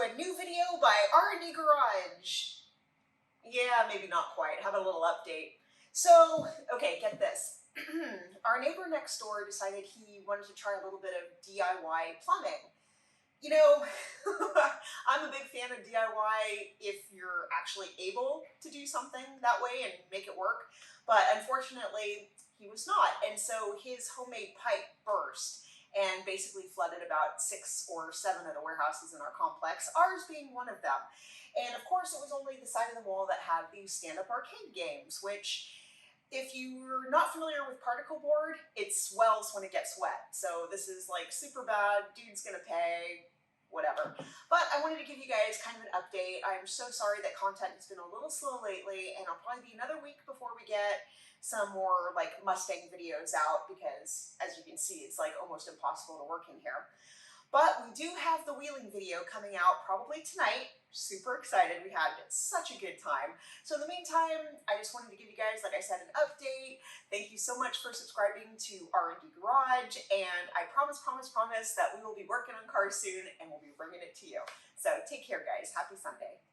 a new video by R&Dgarage. Yeah, maybe not quite. Have a little update. So, okay, get this. Our neighbor next door decided he wanted to try a little bit of DIY plumbing. You know, I'm a big fan of DIY if you're actually able to do something that way and make it work, but unfortunately he was not, and so his homemade pipe burst and basically flooded about 6 or 7 of the warehouses in our complex, ours being one of them. And of course it was only the side of the wall that had these stand-up arcade games, which if you're not familiar with particle board, it swells when it gets wet. So this is like super bad, dude's gonna pay, whatever. But I wanted to give you guys kind of an update. I'm so sorry that content has been a little slow lately, and it'll probably be another week before we get some more like Mustang videos out because as you can see, it's like almost impossible to work in here. But we do have the wheeling video coming out probably tonight. Super excited. We had such a good time. So in the meantime, I just wanted to give you guys, like I said, an update. Thank you so much for subscribing to R&Dgarage, and I promise that we will be working on cars soon and we'll be bringing it to you. So take care, guys. Happy Sunday.